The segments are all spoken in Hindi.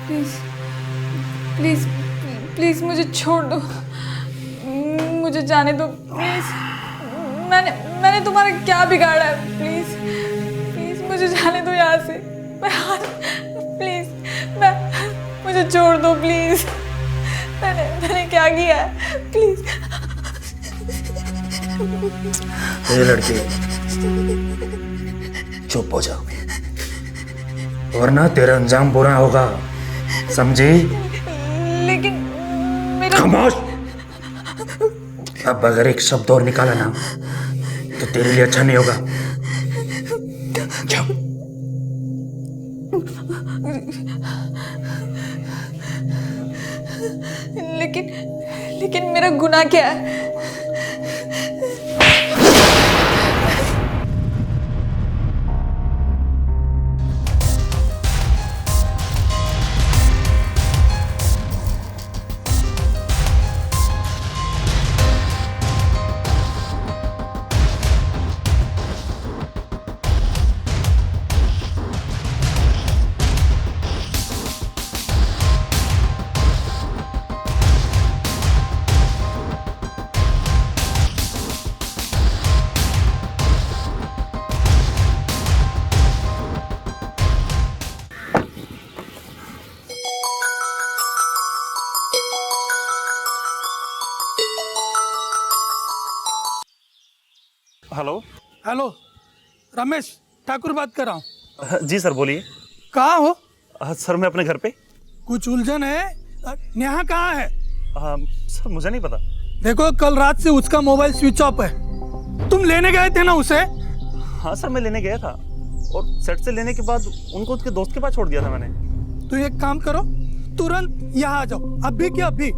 प्लीज़ प्लीज़ प्लीज़ मुझे छोड़ दो, मुझे जाने दो प्लीज़। मैंने तुम्हारा क्या बिगाड़ा है? प्लीज़ प्लीज़ मुझे जाने दो यहाँ से। प्लीज़ मुझे छोड़ दो प्लीज़। मैंने क्या किया है? प्लीज़। ये लड़की चुप हो जाओ, वरना तेरा अंजाम बुरा होगा, समझी? लेकिन मेरा खामोश। अब अगर एक शब्द और निकाला ना तो तेरे लिए अच्छा नहीं होगा। जाओ। लेकिन मेरा गुनाह क्या है? हेलो। हेलो, रमेश ठाकुर बात कर रहा हूँ। जी सर बोलिए। कहाँ हो? सर मैं अपने घर पे। कुछ उलझन है? नेहा कहाँ है? सर मुझे नहीं पता। देखो, कल रात से उसका मोबाइल स्विच ऑफ है। तुम लेने गए थे ना उसे? हाँ सर मैं लेने गया था, और सेट से लेने के बाद उनको उसके दोस्त के पास छोड़ दिया था मैंने। तो एक काम करो, तुरंत यहाँ आ जाओ, अभी के अभी।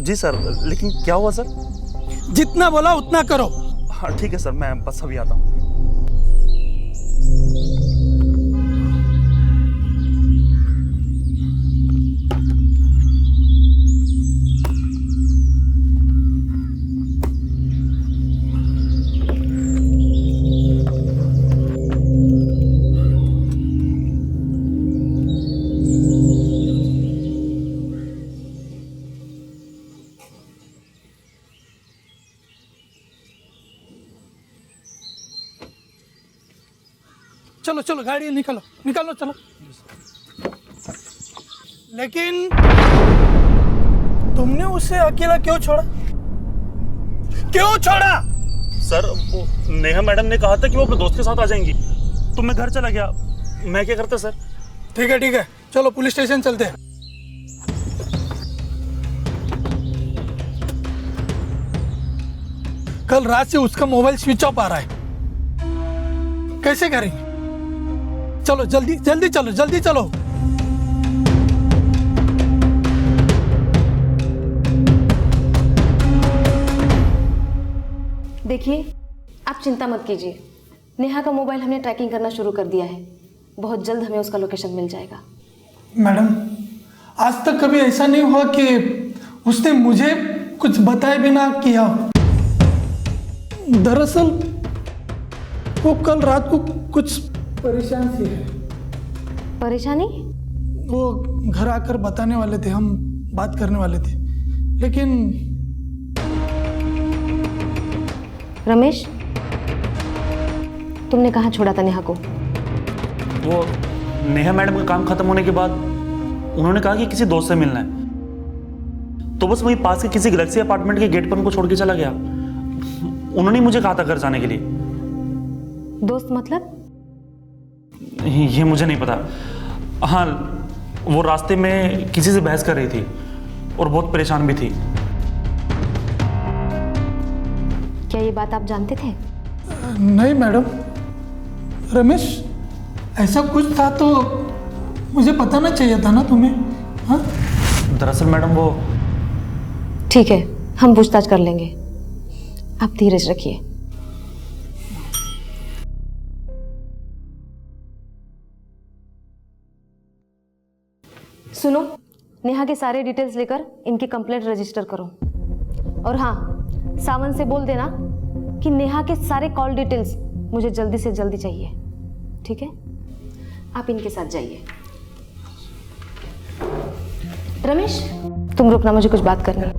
जी सर, लेकिन क्या हुआ सर? जितना बोला उतना करो। हाँ ठीक है सर, मैं बस अभी आता हूँ। चलो चलो, गाड़ी निकालो निकालो, चलो। लेकिन तुमने उसे अकेला क्यों छोड़ा? क्यों छोड़ा? सर वो नेहा मैडम ने कहा था कि वो अपने दोस्त के साथ आ जाएंगी, तो मैं घर चला गया। मैं क्या करता सर? ठीक है, चलो पुलिस स्टेशन चलते हैं। कल रात से उसका मोबाइल स्विच ऑफ आ रहा है, कैसे करेंगे? चलो जल्दी जल्दी चलो, जल्दी चलो। देखिए, आप चिंता मत कीजिए, नेहा का मोबाइल हमने ट्रैकिंग करना शुरू कर दिया है। बहुत जल्द हमें उसका लोकेशन मिल जाएगा। मैडम, आज तक कभी ऐसा नहीं हुआ कि उसने मुझे कुछ बताए बिना किया। दरअसल वो कल रात को कुछ परेशान सी है। परेशानी? वो घर आकर बताने वाले थे, हम बात करने वाले थे, लेकिन रमेश, तुमने कहाँ छोड़ा था नेहा को? वो नेहा मैडम का काम खत्म होने के बाद उन्होंने कहा कि किसी दोस्त से मिलना है, तो बस वहीं पास के किसी गैलेक्सी अपार्टमेंट के गेट पर उनको छोड़ के चला गया। उन्होंने मुझे कहा था घर जाने के लिए। दोस्त मतलब? ये मुझे नहीं पता। हाँ, वो रास्ते में किसी से बहस कर रही थी और बहुत परेशान भी थी। क्या ये बात आप जानते थे? नहीं मैडम, रमेश ऐसा कुछ था तो मुझे बताना चाहिए था ना तुम्हें। हाँ, दरअसल मैडम वो। ठीक है, हम पूछताछ कर लेंगे, आप धीरज रखिए। सुनो, नेहा के सारे डिटेल्स लेकर इनकी कंप्लेंट रजिस्टर करो। और हाँ, सावन से बोल देना कि नेहा के सारे कॉल डिटेल्स मुझे जल्दी से जल्दी चाहिए। ठीक है, आप इनके साथ जाइए। रमेश, तुम रुकना, मुझे कुछ बात करनी है।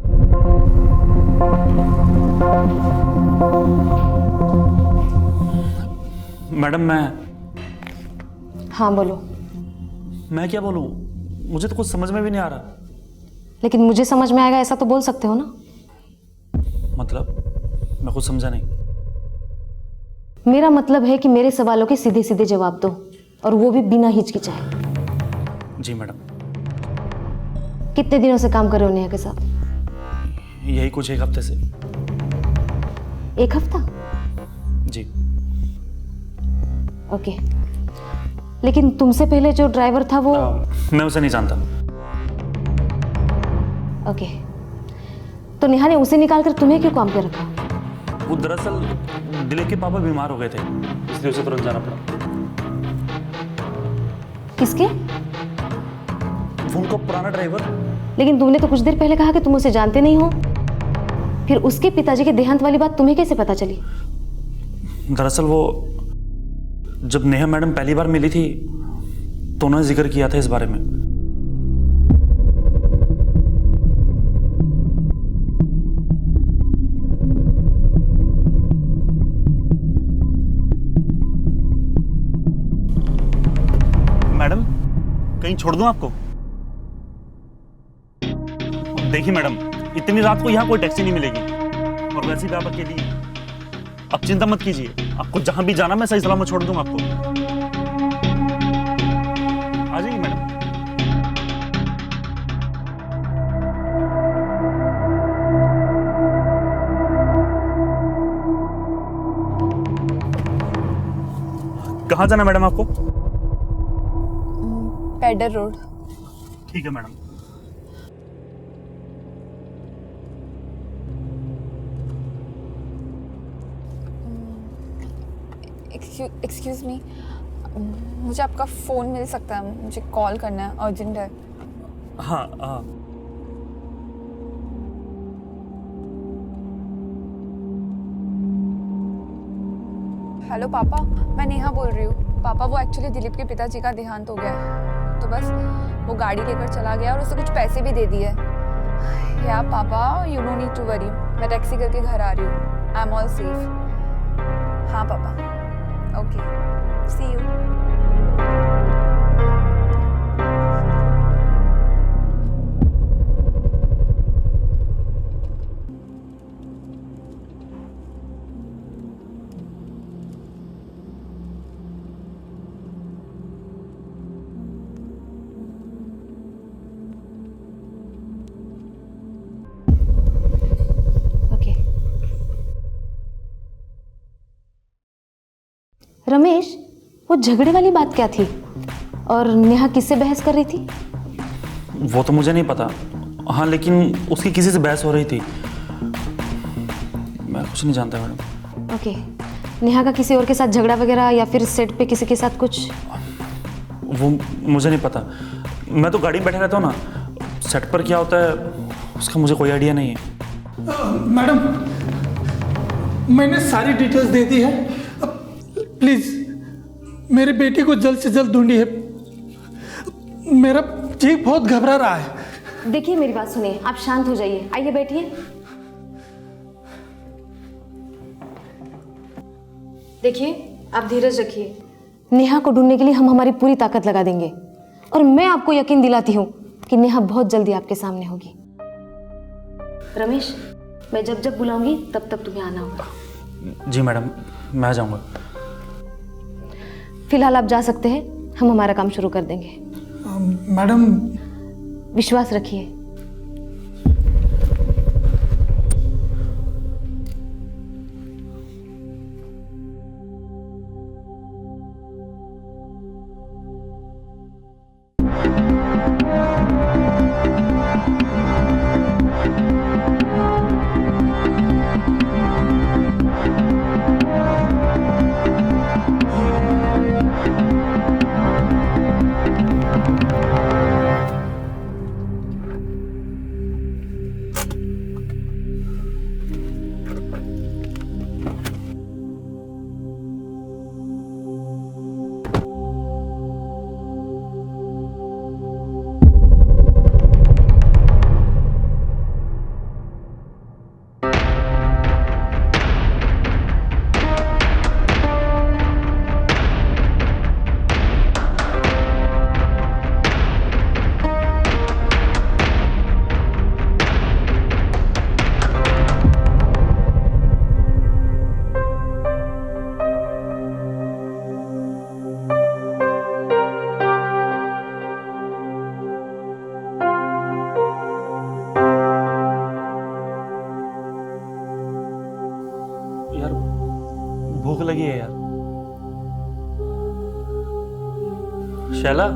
मैडम मैं हाँ बोलो। मैं क्या बोलूं, मुझे तो कुछ समझ में भी नहीं आ रहा। लेकिन मुझे समझ में आएगा ऐसा तो बोल सकते हो ना। मतलब मैं कुछ समझा नहीं। मेरा मतलब है कि मेरे सवालों के सीधे सीधे जवाब दो, और वो भी बिना हिचकिचाए। जी मैडम। कितने दिनों से काम कर रहे हो नेहा के साथ? यही कुछ एक हफ्ते से। 1 हफ्ता? जी। ओके। लेकिन तुमसे पहले जो ड्राइवर था वो मैं उसे नहीं जानता। ओके। तो नेहा ने उसे निकाल कर तुम्हें क्यों काम पे रखा? वो दरअसल दिलीप के पापा बीमार हो गए थे, इसलिए उसे तुरंत जाना पड़ा। किसके? वो उनका पुराना ड्राइवर। लेकिन तुमने तो कुछ देर पहले कहा कि तुम उसे जानते नहीं हो। फिर उसके पिताजी के देहांत वाली बात तुम्हें कैसे पता चली? दरअसल वो जब नेहा मैडम पहली बार मिली थी तो उन्होंने जिक्र किया था इस बारे में। मैडम कहीं छोड़ दूं आपको? देखिए मैडम, इतनी रात को यहाँ कोई टैक्सी नहीं मिलेगी, और वैसे भी आप अकेली हैं। आप चिंता मत कीजिए, आपको जहां भी जाना मैं सही सलामत छोड़ दूंगा आपको। आ जाइए मैडम। कहाँ जाना मैडम आपको? पेडर रोड। ठीक है मैडम। एक्सक्यूज मी, मुझे आपका फ़ोन मिल सकता है? मुझे कॉल करना है, अर्जेंट है। हाँ हाँ। हेलो पापा, मैं नेहा बोल रही हूँ। पापा वो एक्चुअली दिलीप के पिताजी का देहांत हो गया है, तो बस वो गाड़ी लेकर चला गया और उसे कुछ पैसे भी दे दिए। या पापा, you don't need to worry, मैं टैक्सी करके घर आ रही हूँ। I am all safe. हाँ पापा, okay, see you. Okay. Ramesh, वो झगड़े वाली बात क्या थी? और नेहा किससे बहस कर रही थी? वो तो मुझे नहीं पता। हाँ, लेकिन उसकी किसी से बहस हो रही थी। मैं कुछ नहीं जानता मैडम। ओके। नेहा का किसी और के साथ झगड़ा वगैरह, या फिर सेट पे किसी के साथ कुछ? वो मुझे नहीं पता। मैं तो गाड़ी में बैठा रहता हूँ ना, सेट पर क्या होता है उसका मुझे कोई आइडिया नहीं है। मैडम, मैंने सारी डिटेल्स दे दी है। प्लीज़ मेरी बेटी को जल्द से जल्द ढूंढिए। मेरा जी बहुत घबरा रहा है। देखिए मेरी बात सुनिए, आप शांत हो जाइए। आइए बैठिए। देखिए, आप धीरज रखिए। नेहा को ढूंढने के लिए हम हमारी पूरी ताकत लगा देंगे, और मैं आपको यकीन दिलाती हूँ कि नेहा बहुत जल्दी आपके सामने होगी। रमेश, मैं जब जब बुलाऊंगी तब तब तुम्हें आना होगा। जी मैडम, मैं आ जाऊँगा। फिलहाल आप जा सकते हैं, हम हमारा काम शुरू कर देंगे। मैडम, विश्वास रखिए। शैला,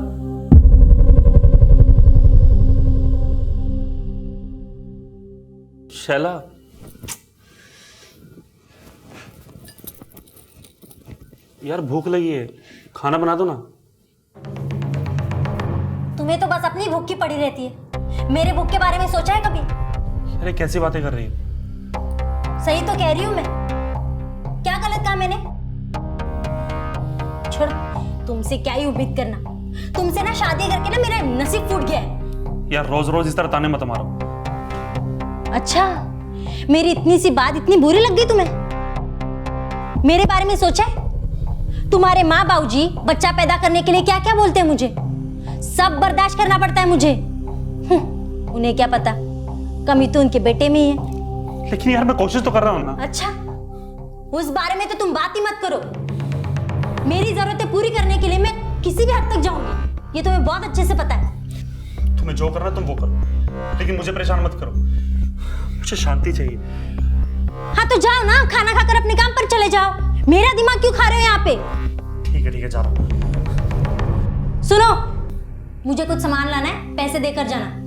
शैला, यार भूख लगी है, खाना बना दो ना। तुम्हें तो बस अपनी भूख की पड़ी रहती है, मेरे भूख के बारे में सोचा है कभी? अरे कैसी बातें कर रही हो? सही तो कह रही हूं मैं। क्या गलत कहा मैंने? छोड़, तुमसे क्या ही उम्मीद करना। तुमसे ना शादी करके ना मेरा नसीब फूट गया है। यार रोज रोज इस तरह ताने मत मारो। अच्छा, मेरी इतनी सी बात इतनी बुरी लग गई तुम्हें? मेरे बारे में सोचा है? तुम्हारे माँ बाबूजी बच्चा पैदा करने के लिए क्या क्या बोलते हैं मुझे, सब बर्दाश्त करना पड़ता है मुझे। उन्हें क्या पता, कमी तो उनके बेटे में ही है। लेकिन यार मैं कोशिश तो कर रहा हूँ ना। अच्छा, उस बारे में तो तुम बात ही मत करो। मेरी जरूरतें पूरी करने के लिए मैं किसी भी हद तक जाऊंगी, ये तुम्हें बहुत अच्छे से पता है। तुम्हें जो करना तुम वो करो, लेकिन मुझे परेशान मत करो। मुझे शांति चाहिए। हाँ तो जाओ ना, खाना खाकर अपने काम पर चले जाओ। मेरा दिमाग क्यों खा रहे हो यहाँ पे? ठीक है जा रहा हूँ। सुनो, मुझे कुछ सामान लाना है, पैसे देकर जाना।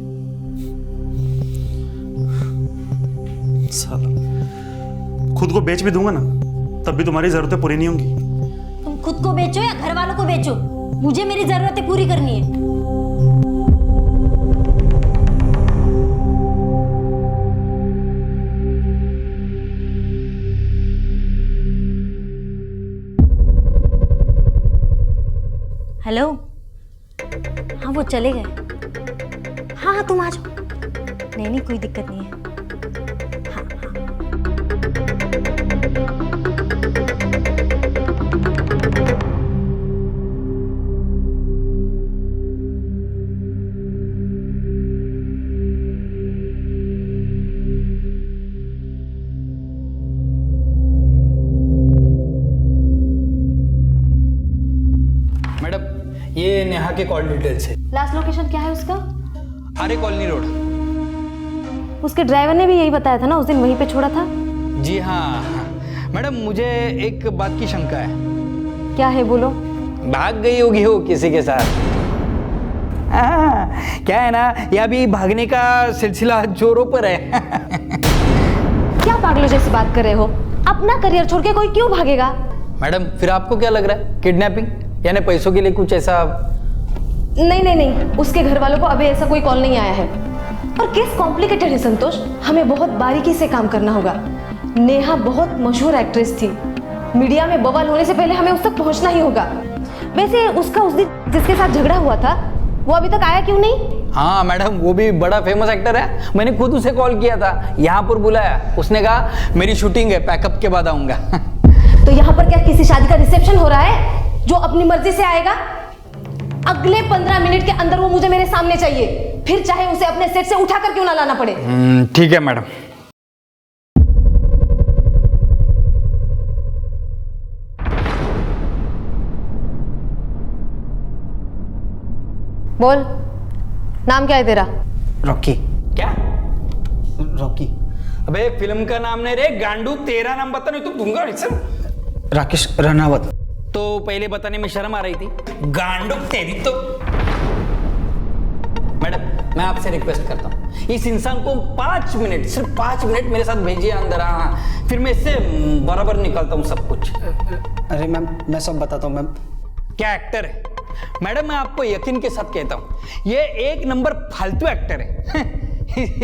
साला, खुद को बेच भी दूंगा ना, तब भी तुम्हारी जरूरतें पूरी नहीं होंगी। तुम खुद को बेचो या घर वालों को बेचो, मुझे मेरी जरूरतें पूरी करनी है। हेलो, हाँ वो चले गए। हाँ तुम आ जाओ। नहीं कोई दिक्कत नहीं है। हाँ मैडम, ये नेहा के कॉल डिटेल्स है। लास्ट लोकेशन क्या है उसका? आर्य कॉलोनी रोड। उसके ड्राइवर ने भी यही बताया था ना, उस दिन वहीं पे छोड़ा था। जी हाँ मैडम, मुझे एक बात की शंका है। क्या है बोलो। भाग गई होगी हो किसी के साथ। क्या है ना, ये अभी भागने का सिलसिला जोरों पर है। क्या पागलों जैसी बात कर रहे हो? अपना करियर छोड़ के कोई क्यों भागेगा? मैडम, फिर आपको क्या लग रहा है, किडनैपिंग यानी पैसों के लिए कुछ ऐसा? नहीं, उसके घर वालों को अभी ऐसा कोई कॉल नहीं आया है। और केस कॉम्प्लिकेटेड है संतोष, हमें बहुत बारीकी से काम करना होगा। नेहा बहुत मशहूर एक्ट्रेस थी, मीडिया में बवाल होने से पहले हमें उस तक पहुंचना ही होगा। वैसे उसका उस दिन जिसके साथ झगड़ा हुआ था, वो अभी तक आया क्यों नहीं? हाँ मैडम, वो भी बड़ा फेमस एक्टर है। मैंने खुद उसे कॉल किया था, यहाँ पर बुलाया। उसने कहा मेरी शूटिंग है, पैकअप के बाद आऊंगा। तो यहाँ पर क्या किसी शादी का रिसेप्शन हो रहा है जो अपनी मर्जी से आएगा? अगले 15 मिनट के अंदर वो मुझे मेरे सामने चाहिए, फिर चाहे उसे अपने सेट से उठाकर क्यों ना लाना पड़े। ठीक है मैडम। बोल, नाम क्या है तेरा? रॉकी। क्या? रॉकी? अबे फिल्म का नाम नहीं रे गांडू, तेरा नाम बता, नहीं तो दूंगा रिसेप्शन। राकेश रनावत। तो पहले बताने में शर्म आ रही थी। गांडू तेरी तो। मैडम, मैं आपसे रिक्वेस्ट करता हूँ, इस इंसान को 5 मिनट, सिर्फ 5 मिनट मेरे साथ भेजिए अंदर। हाँ, फिर मैं इससे बराबर निकालता हूँ सब कुछ। अरे मैम, मैं सब बताता हूँ मैम। क्या एक्टर है मैडम, मैं आपको यकीन के साथ कहता हूँ, ये एक नंबर फालतू एक्टर है।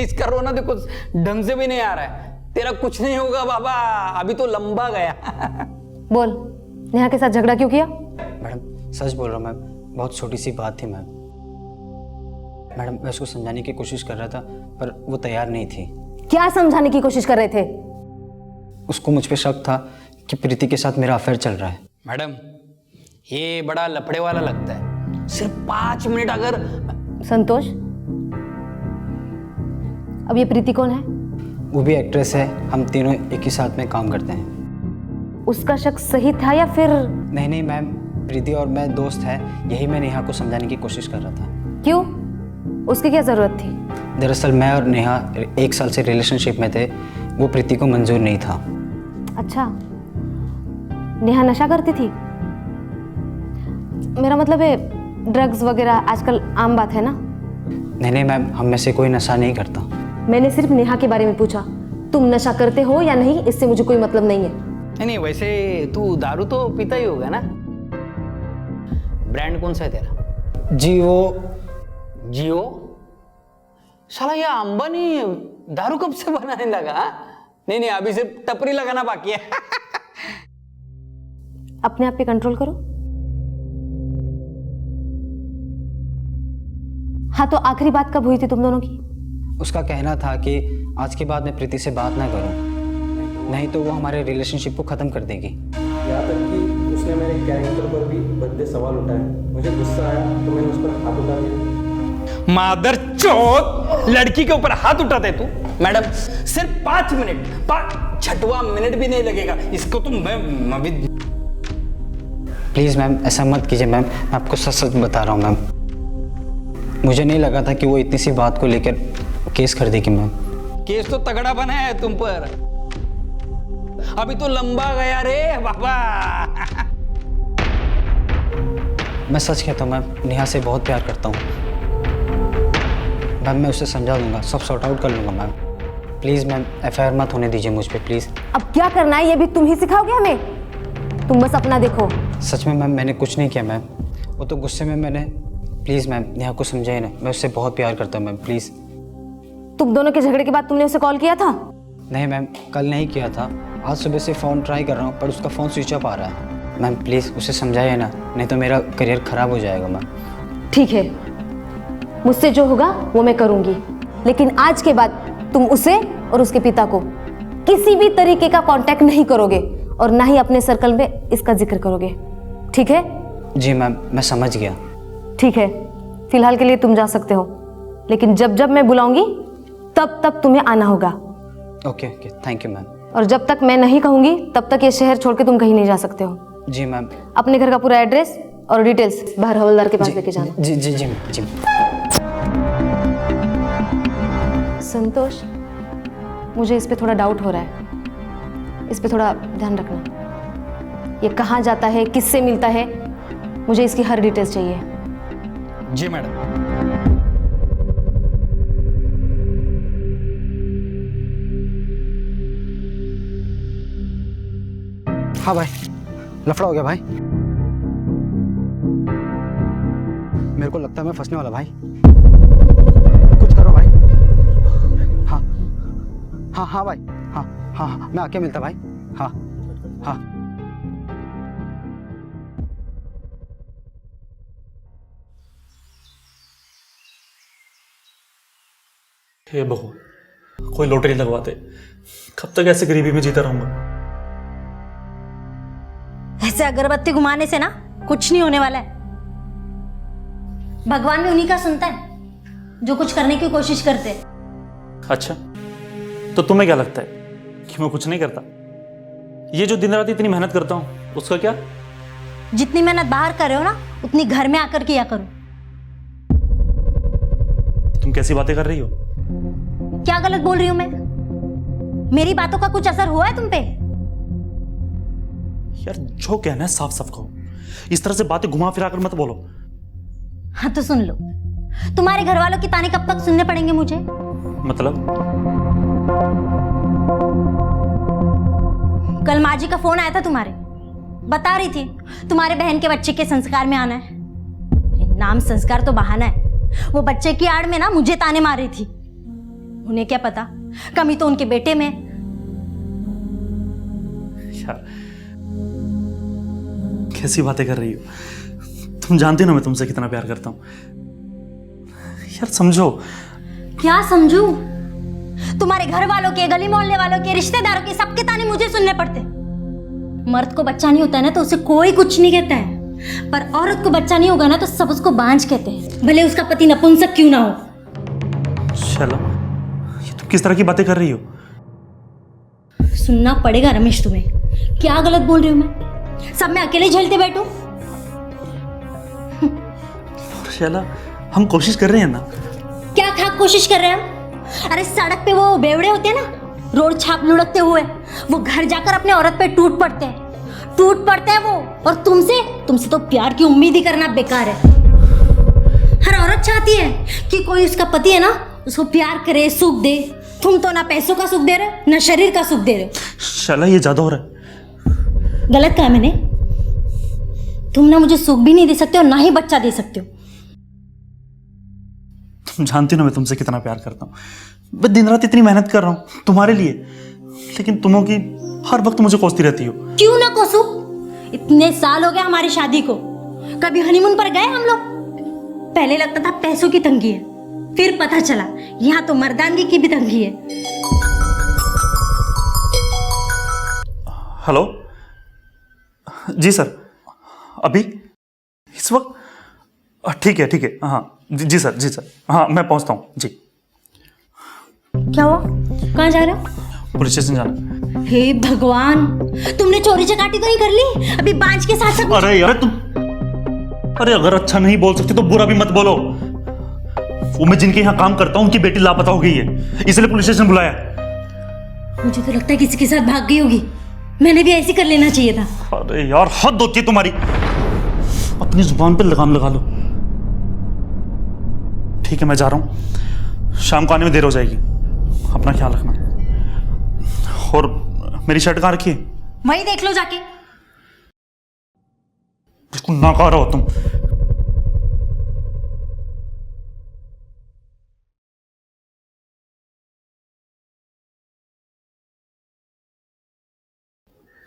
इसका रोना देखो ढंग से भी नहीं आ रहा है। तेरा कुछ नहीं होगा बाबा, अभी तो लंबा गया। बोल, नेहा के साथ झगड़ा क्यों किया? मैडम सच बोल रहा हूँ मैम, बहुत छोटी सी बात थी मैम। मैडम, मैं उसको समझाने की कोशिश कर रहा था, पर वो तैयार नहीं थी। क्या समझाने की कोशिश कर रहे थे? उसको मुझ पे शक था कि प्रीति के साथ मेरा अफेयर चल रहा है। मैडम, ये बड़ा लफड़े वाला लगता है। सिर्फ 5 मिनट अगर। संतोष, अब ये प्रीति कौन है? वो भी एक्ट्रेस है, हम तीनों एक ही साथ में काम करते हैं। उसका शक सही था या फिर? नहीं मैम, प्रीति और मैं दोस्त हैं, यही मैं नेहा को समझाने की कोशिश कर रहा था। क्यों? उसकी क्या जरूरत थी? दरअसल मैं और नेहा 1 साल से रिलेशनशिप में थे, वो प्रीति को मंजूर नहीं था। अच्छा, नेहा नशा करती थी? मेरा मतलब है ड्रग्स वगैरह आजकल आम बात है ना। नहीं मैम, हम में से कोई नशा नहीं करता। मैंने सिर्फ नेहा के बारे में पूछा, तुम नशा करते हो या नहीं इससे मुझे कोई मतलब नहीं है। नहीं, वैसे तू दारू तो पीता ही होगा ना? ब्रांड कौन सा है तेरा? जियो? साला ये अंबानी दारू कब से बनाने लगा? नहीं, अभी सिर्फ टपरी लगाना बाकी है। अपने आप पे कंट्रोल करो। हाँ, तो आखिरी बात कब हुई थी तुम दोनों की? उसका कहना था कि आज के बाद मैं प्रीति से बात ना करूं, नहीं तो वो हमारे रिलेशनशिप को ख़त्म कर देगी। यहाँ तक कि उसने मेरे कैरेक्टर पर भी भद्दे सवाल उठाए। मुझे गुस्सा आया तो मैंने उस पर हाथ उठा दिया। मादर चौथ, लड़की के ऊपर हाथ उठाते तू? मैडम सिर्फ 5 मिनट, 6वां मिनट भी नहीं लगेगा इसको तो मैं अभी। प्लीज़ मैम, ऐसा मत कीजिए मैम, मैं आपको सच सच बता रहा हूँ मैम। मुझे नहीं लगा था कि वो इतनी सी बात को लेकर केस कर देगी मैम। केस तो तगड़ा बना है तुम पर, अभी तो लंबा गया रे बाबा। मैं सच कहता हूँ मैम, नेहा से बहुत प्यार करता हूँ मैम। मैं उसे समझा दूंगा, सब सॉर्ट आउट कर लूँगा मैम। प्लीज़ मैम, FIR मत होने दीजिए मुझ पर प्लीज़। अब क्या करना है ये भी तुम ही सिखाओगे हमें, तुम बस अपना देखो। सच में मैम, मैंने कुछ नहीं किया मैम, वो तो गुस्से में मैंने। प्लीज़ मैम, नेहा को समझाइए ना, मैं उससे बहुत प्यार करता हूँ मैम, प्लीज़। तुम दोनों के झगड़े के बाद तुमने उसे कॉल किया था? नहीं मैम, कल नहीं किया था, आज सुबह से फ़ोन ट्राई कर रहा हूँ पर उसका फ़ोन स्विच ऑफ आ रहा है। मैम प्लीज़ उसे समझाइए ना, नहीं तो मेरा करियर ख़राब हो जाएगा मैम। ठीक है, मुझसे जो होगा वो मैं करूंगी, लेकिन आज के बाद तुम उसे और उसके पिता को किसी भी तरीके का कांटेक्ट नहीं करोगे और ना ही अपने सर्कल में इसका जिक्र करोगे, ठीक है? जी मैम, मैं समझ गया। ठीक है, फिलहाल के लिए तुम जा सकते हो, लेकिन जब जब मैं बुलाऊंगी तब तब तुम्हें आना होगा। Okay, thank you ma'am. और जब तक मैं नहीं कहूंगी तब तक ये शहर छोड़ के तुम कहीं नहीं जा सकते हो। जी मैम। अपने घर का पूरा एड्रेस और डिटेल्स बाहर हवलदार के पास लेके जाना। जी जी जी जी। संतोष, मुझे इस पे थोड़ा डाउट हो रहा है, इस पे थोड़ा ध्यान रखना। ये कहाँ जाता है, किससे मिलता है, मुझे इसकी हर डिटेल्स चाहिए। जी मैडम। हाँ भाई, लफड़ा हो गया भाई। मेरे को लगता है मैं फंसने वाला भाई, कुछ करो भाई। हाँ हाँ हाँ भाई, हाँ हाँ हाँ, मैं आके मिलता भाई। हाँ हाँ। हे भगवान, कोई लॉटरी लगवाते, कब तक ऐसे गरीबी में जीता रहूंगा। ऐसे अगरबत्ती घुमाने से ना कुछ नहीं होने वाला है। भगवान भी उन्हीं का सुनता है जो कुछ करने की कोशिश करते हैं। अच्छा, तो तुम्हें क्या लगता है कि मैं कुछ नहीं करता? ये जो दिन रात इतनी मेहनत करता हूं उसका क्या? जितनी मेहनत बाहर कर रहे हो ना, उतनी घर में आकर किया करो। तुम कैसी बातें कर रही हो? क्या गलत बोल रही हूं मैं? मेरी बातों का कुछ असर हुआ है तुम पे? यार, जो कहना है साफ साफ कहो, इस तरह से बातें घुमा फिरा कर मत बोलो। हाँ तो सुन लो, तुम्हारे घर वालों की ताने कब तक सुनने पड़ेंगे मुझे? मतलब? कल माँ जी का फोन आया था तुम्हारे, बता रही थी तुम्हारे बहन के बच्चे के संस्कार में आना है। नाम संस्कार तो बहाना है, वो बच्चे की आड़ में ना मुझे ताने मार रही थी। उन्हें क्या पता, कमी तो उनके बेटे में। यार, कैसी बातें कर रही हो? तुम जानती हो ना मैं तुमसे कितना प्यार करता हूं। यार समझो। क्या समझू? तुम्हारे घर वालों के, गली मोहल्ले वालों के, रिश्तेदारों के, सबके ताने मुझे सुनने पड़ते। मर्द को बच्चा नहीं होता है ना तो उसे कोई कुछ नहीं कहता है, पर औरत को बच्चा नहीं होगा ना तो सब उसको बांझ कहते हैं, भले उसका पति नपुंसक क्यों ना हो। चलो, ये तुम किस तरह की बातें कर रही हो? सुनना पड़ेगा रमेश तुम्हें। क्या गलत बोल रही हूं मैं? सब मैं अकेले झेलते बैठूं? शैला, हम कोशिश कर रहे हैं ना। क्या खा कोशिश कर रहे हैं हम? अरे सड़क पे वो बेवड़े होते हैं ना, रोड छाप लुढ़कते हुए, वो घर जाकर अपने औरत पे टूट पड़ते हैं वो। और तुमसे तो प्यार की उम्मीद ही करना बेकार है। हर औरत चाहती है कि कोई उसका पति है ना उसको प्यार करे, सुख दे। तुम तो ना पैसों का सुख दे रहे हो ना शरीर का सुख दे रहे हो। शैला ये ज्यादा हो रहा है। गलत कहा मैंने? तुम ना मुझे सुख भी नहीं दे सकते हो ना ही बच्चा दे सकते हो। तुम जानती हो ना मैं तुमसे कितना प्यार करता हूँ। मैं दिन रात इतनी मेहनत कर रहा हूँ तुम्हारे लिए, लेकिन तुमों की हर वक्त मुझे कोसती रहती हो। क्यों ना कोसू? इतने साल हो गए हमारी शादी को, कभी हनीमून पर गए हम लोग? पहले लगता था पैसों की तंगी है, फिर पता चला यहाँ तो मर्दानगी की भी तंगी है। हेलो जी सर, अभी इस वक्त ठीक है हाँ जी सर हाँ मैं पहुंचता हूँ जी। क्या हुआ? कहाँ जा रहे हो? पुलिस स्टेशन जाना। हे भगवान, तुमने चोरी चकाटी तो नहीं कर ली? अभी बांझ के साथ सब। अरे यार तुम, अरे अगर अच्छा नहीं बोल सकती तो बुरा भी मत बोलो। वो मैं जिनके यहाँ काम करता हूँ उनकी बेटी लापता हो गई है, इसलिए पुलिस स्टेशन बुलाया। मुझे तो लगता है किसी के साथ भाग गई होगी। मैंने भी ऐसे कर लेना चाहिए था। अरे यार हद होती है तुम्हारी, अपनी जुबान पे लगाम लगा लो। ठीक है मैं जा रहा हूँ, शाम को आने में देर हो जाएगी, अपना ख्याल रखना। और मेरी शर्ट कहाँ रखी है? वहीं देख लो जाके। बिल्कुल नाकारा हो तुम।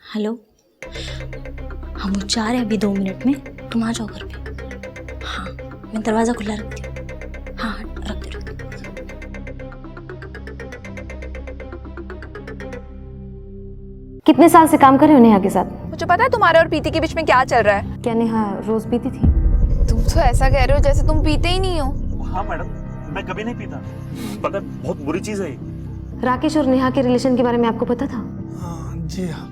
हेलो, हम जा रहे हैं अभी 2 मिनट में, तुम आ जाओ घर पे। हाँ मैं दरवाज़ा खुला रखती हूँ। हाँ रख दो। कितने साल से काम कर रहे हो नेहा के साथ? मुझे पता है तुम्हारे और प्रीति के बीच में क्या चल रहा है। क्या नेहा रोज पीती थी? तुम तो ऐसा कह रहे हो जैसे तुम पीते ही नहीं हो। हाँ मैडम, मैं कभी नहीं पीता, पता है बहुत बुरी चीज है ये। राकेश और नेहा के रिलेशन के बारे में आपको पता था? हाँ जी हाँ,